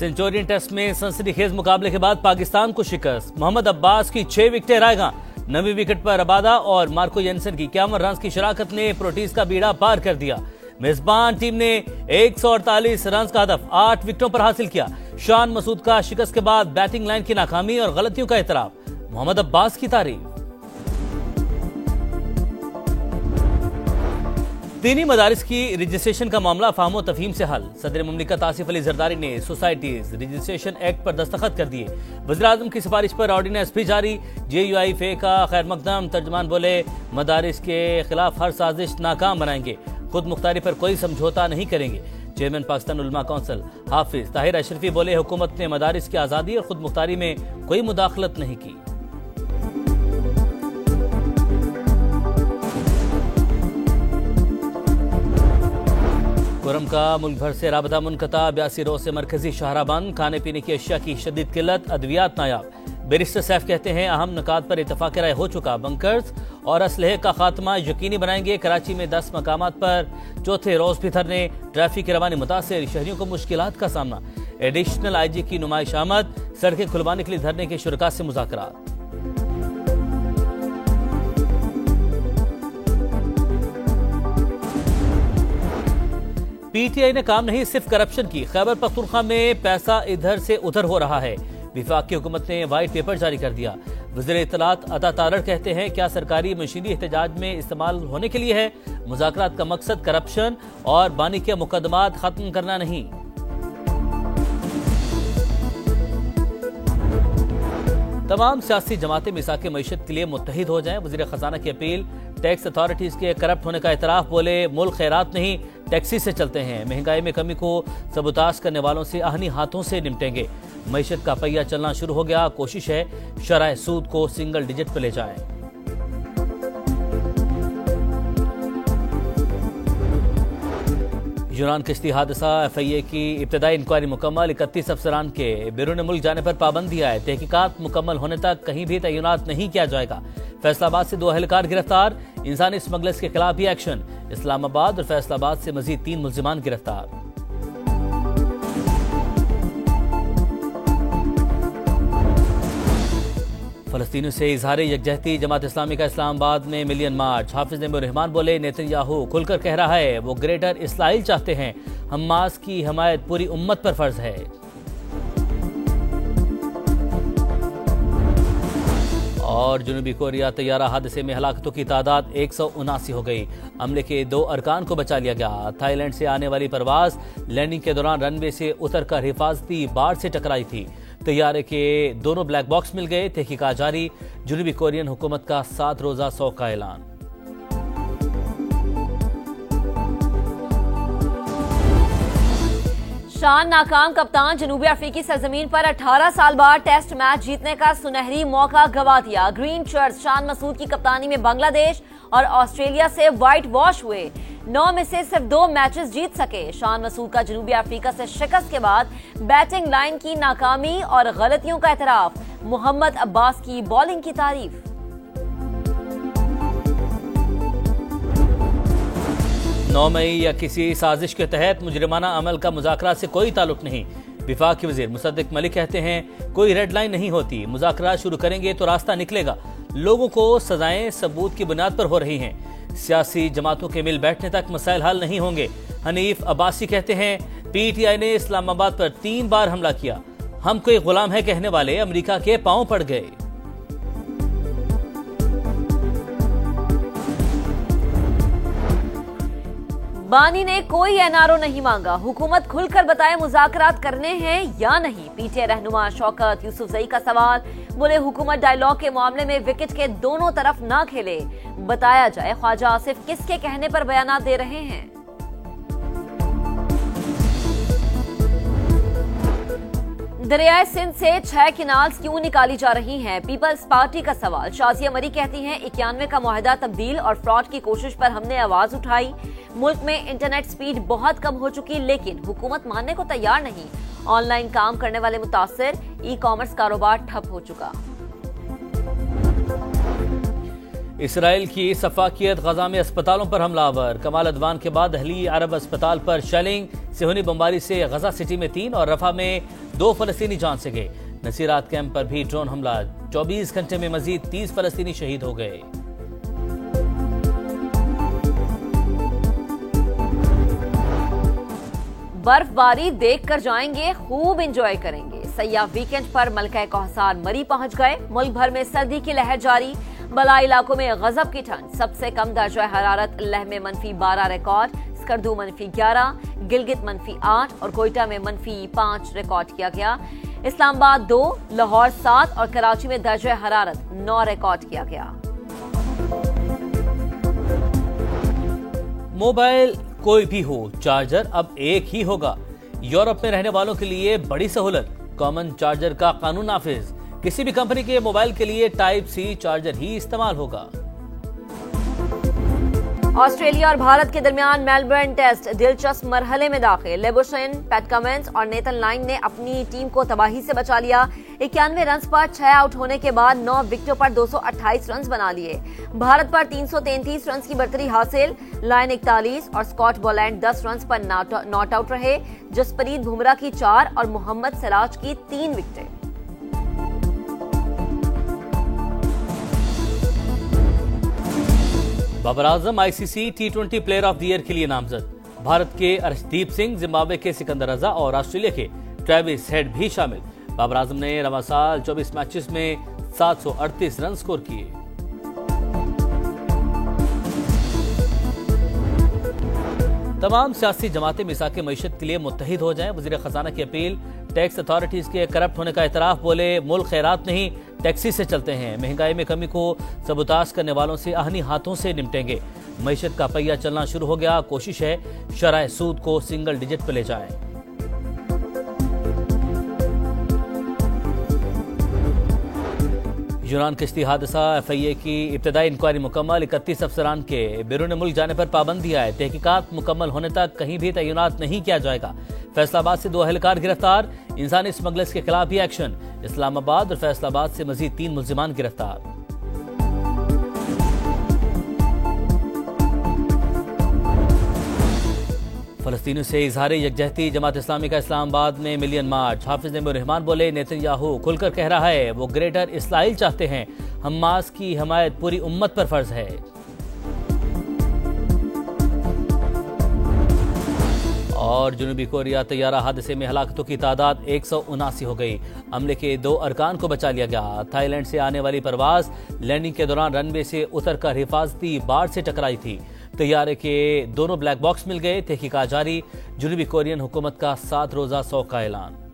Centurion test में सनसनीखेज मुकाबले के बाद पाकिस्तान को शिकस्त। मोहम्मद अब्बास की 6 विकेटें रायगा। 9वीं विकेट पर अबादा और मार्को जेनसन की 51 रन की शराकत ने प्रोटीज का बीड़ा पार कर दिया। मेजबान टीम ने 148 रन का हदफ 8 विकेटों पर हासिल किया। शान मसूद का शिकस्त के बाद बैटिंग लाइन की नाकामी और गलतियों का एतराफ। मोहम्मद अब्बास की तारीफ। दीनी मदारिस की रजिस्ट्रेशन का मामला फाहमो तफहीम से हल। सदर मुमलिकत आसिफ अली जरदारी ने सोसाइटीज रजिस्ट्रेशन एक्ट पर दस्तखत कर दिए। वज़ीर-ए-आज़म की सिफारिश पर ऑर्डिनेंस भी जारी। JUI का खैर मकदम तर्जमान बोले, मदारिस के खिलाफ हर साजिश नाकाम बनाएंगे, खुद मुख्तारी पर कोई समझौता नहीं करेंगे। चेयरमैन पाकिस्तान उलमा काउंसिल हाफिज ताहिर अशरफी बोले, हुकूमत ने मदारिस की आज़ादी और खुद मुख्तारी में कोई मुदाखलत नहीं की। कुरम का मुल्क भर से राबता मुनक़ता। 82 रोज से मरकजी शाहरा बंद। खाने पीने की अशिया की शदीद किल्लत, अद्वियात नायाब। बैरिस्टर सैफ कहते हैं, अहम नुकात पर इत्तफाक राय हो चुका। बंकर्स और असलहे का खात्मा यकीनी बनाएंगे। कराची में 10 मकामात पर चौथे रोज भी धरने। ट्रैफिक की रवानी मुतासिर, शहरियों को मुश्किलात का सामना। एडिशनल IG की नुमाइश आमद। सड़कें खुलवाने के लिए धरने के शुरका से मुज़ाकरात। PTI ने काम नहीं सिर्फ करप्शन की। खैबर पख्तूनख्वा में पैसा इधर से उधर हो रहा है। विफाक की हुकूमत ने वाइट पेपर जारी कर दिया। वज़ीर इत्तलात अता तारड़ कहते हैं, क्या सरकारी मशीनरी एहतजाज में इस्तेमाल होने के लिए है? मुज़ाकरात का मकसद करप्शन और बानी के मुकदमात खत्म करना नहीं। तमाम सियासी जमातें मिसाक मईशत के लिए मुत्तहिद हो जाएं। वज़ीर खजाना की अपील। टैक्स अथॉरिटीज के करप्ट होने का एतराफ, बोले मुल्क खैरात नहीं टैक्सी से चलते हैं। महंगाई में कमी को सबूताश करने वालों से आहनी हाथों से निपटेंगे। मईशत का पहिया चलना शुरू हो गया। कोशिश है शरह सूद को सिंगल डिजिट पर ले जाएं। यूनान किश्ती हादसा। FIA की इब्तदाई इंक्वायरी मुकम्मल। 31 अफसरान के बैरून मुल्क जाने पर पाबंदी आए। तहकीकात मुकम्मल होने तक कहीं भी तैनात नहीं किया जाएगा। फैसलाबाद से 2 अहलकार गिरफ्तार। इंसानी स्मगलर्स के खिलाफ भी एक्शन। इस्लामाबाद और फैसलाबाद से मजीद 3 मुल्जिमान गिरफ्तार। फलस्तीनियों से इजहार यकजहती। जमात इस्लामी का इस्लामाबाद में मिलियन मार्च। हाफिज नईमुर रहमान बोले, नेतन्याहू खुलकर कह रहा है वो ग्रेटर इसराइल चाहते हैं। हमास की हमायत पूरी उम्मत पर फर्ज है। और जनूबी कोरिया तैयारा हादसे में हलाकतों की तादाद 179 हो गई। अमले के 2 अरकान को बचा लिया गया। थाईलैंड से आने वाली परवाज लैंडिंग के दौरान रनवे से उतरकर हिफाजती बाड़ से टकराई थी। तैयारे के दोनों ब्लैक बॉक्स मिल गए। तहकीकात जारी। जनूबी कोरियन हुकूमत का 7 रोजा शौक का ऐलान। शान नाकाम कप्तान। जनूबी अफ्रीकी सरजमीन पर 18 साल बाद टेस्ट मैच जीतने का सुनहरी मौका गंवा दिया। ग्रीन शर्ट्स शान मसूद की कप्तानी में बांग्लादेश और ऑस्ट्रेलिया से व्हाइट वॉश हुए। 9 में से सिर्फ 2 मैचेस जीत सके। शान मसूद का जनूबी अफ्रीका से शिकस्त के बाद बैटिंग लाइन की नाकामी और गलतियों का एतराफ। मोहम्मद अब्बास की बॉलिंग की तारीफ। नौ मई या किसी साजिश के तहत मुजरिमाना अमल का मुज़ाकरात से कोई ताल्लुक नहीं। विफाक के वज़ीर मुसद्दिक मलिक कहते हैं, कोई रेड लाइन नहीं होती। मुज़ाकरात शुरू करेंगे तो रास्ता निकलेगा। लोगों को सजाएं सबूत की बुनियाद पर हो रही हैं। सियासी जमातों के मिल बैठने तक मसाइल हल नहीं होंगे। हनीफ अब्बासी कहते हैं, PTI ने इस्लामाबाद पर 3 बार हमला किया। हम कोई गुलाम है कहने वाले अमेरिका के पांव पड़ गए। बानी ने कोई NRO नहीं मांगा। हुकूमत खुलकर बताए मुज़ाकरात करने हैं या नहीं। PTI रहनुमा शौकत यूसुफजई का सवाल। बोले, हुकूमत डायलॉग के मामले में विकेट के दोनों तरफ ना खेले। बताया जाए ख्वाजा आसिफ किसके कहने पर बयानात दे रहे हैं। दरियाए सिंध से 6 किनाल्स क्यों निकाली जा रही हैं? पीपल्स पार्टी का सवाल। शाजिया मरी कहती हैं, 91 का मुआहदा तब्दील और फ्रॉड की कोशिश पर हमने आवाज उठाई। मुल्क में इंटरनेट स्पीड बहुत कम हो चुकी, लेकिन हुकूमत मानने को तैयार नहीं। ऑनलाइन काम करने वाले मुतासिर, ई-कॉमर्स कारोबार ठप हो चुका। इसराइल की सफाकियत। गजा में अस्पतालों पर हमलावर। कमाल अदवान के बाद अहली अरब अस्पताल पर शेलिंग। सेहूनी बमबारी से गजा सिटी में 3 और रफा में 2 फलस्तीनी जान से गए। नसीरात कैंप पर भी ड्रोन हमला, 24 घंटे में मजीद 30 फलस्तीनी शहीद हो गए। बर्फबारी देखकर जाएंगे, खूब एंजॉय करेंगे। सयाह वीकेंड पर मलका कौसार मरी पहुंच गए। मुल्क भर में सर्दी की लहर जारी, बलाई इलाकों में गजब की ठंड। सबसे कम दर्जा हरारत लेह में -12 रिकॉर्ड, स्कर्दू -11, गिलगित -8 और कोयटा में -5 रिकॉर्ड किया गया। इस्लामाबाद 2, लाहौर 7 और कराची में दर्जा हरारत 9 रिकॉर्ड किया गया। मोबाइल कोई भी हो, चार्जर अब एक ही होगा। यूरोप में रहने वालों के लिए बड़ी सहूलत, कॉमन चार्जर का कानून नाफिज। किसी भी कंपनी के मोबाइल के लिए टाइप सी चार्जर ही इस्तेमाल होगा। ऑस्ट्रेलिया और भारत के दरमियान मेलबर्न टेस्ट दिलचस्प मरहले में दाखिल। लेबुशेन, पैट कमिंस और नेथन लाइन ने अपनी टीम को तबाही से बचा लिया। 91 रन पर 6 आउट होने के बाद 9 विकेटों पर 228 रन बना लिए। भारत पर 333 रन की बढ़तरी हासिल। लाइन 41 और स्कॉट बोलैंड 10 रन पर नॉट आउट रहे। जसप्रीत बुमराह की 4 और मोहम्मद सिराज की 3 विकेटें। Babar Azam ICC T20 player of the year के लिए नामजद। भारत के अर्शदीप सिंह, जिम्बाब्वे के सिकंदर रजा और ऑस्ट्रेलिया के ट्रेविस हेड भी शामिल। बाबर आजम ने रवा साल 24 मैचेस में 738 रन स्कोर किए। तमाम सियासी जमातें मिसाक मईशत के लिए मुत्तहिद हो जाएं, वज़ीर खजाना की अपील। टैक्स अथॉरिटीज के करप्ट होने का एतराफ, बोले मुल्क खैरात नहीं टैक्सी से चलते हैं। महंगाई में कमी को सबूताश करने वालों से आहनी हाथों से निपटेंगे। मईशत का पहिया चलना शुरू हो गया, कोशिश है शरह सूद को सिंगल डिजिट पर ले जाएं। यूनान किश्ती हादसा, FIA की इब्तदाई इंक्वायरी मुकम्मल। 31 अफसरान के बैरून मुल्क जाने पर पाबंदी आए। तहकीकात मुकम्मल होने तक कहीं भी तैनात नहीं किया जाएगा। फैसलाबाद से 2 अहलकार गिरफ्तार, इंसानी स्मगलर्स के खिलाफ भी एक्शन। इस्लामाबाद और फैसलाबाद से मजीद 3 मुल्जिमान गिरफ्तार। फलस्तीनियों से इजहार यकजहती, जमात इस्लामी का इस्लामाबाद में मिलियन मार्च। हाफिज रहमान बोले नेतन्याहू खुलकर कह रहा है वो ग्रेटर इसराइल चाहते हैं। हमास की हमायत पूरी उम्मत पर फर्ज है। और जनूबी कोरिया तैयारा हादसे में हलाकतों की तादाद 179 हो गई। हमले के 2 अरकान को बचा लिया गया। थाईलैंड से आने वाली परवाज लैंडिंग के दौरान रनवे से उतरकर हिफाजती बाड़ से टकराई थी। तैयारे के दोनों ब्लैक बॉक्स मिल गए। तहकीकात जारी। जनूबी कोरियन हुकूमत का 7 रोजा शौक का ऐलान।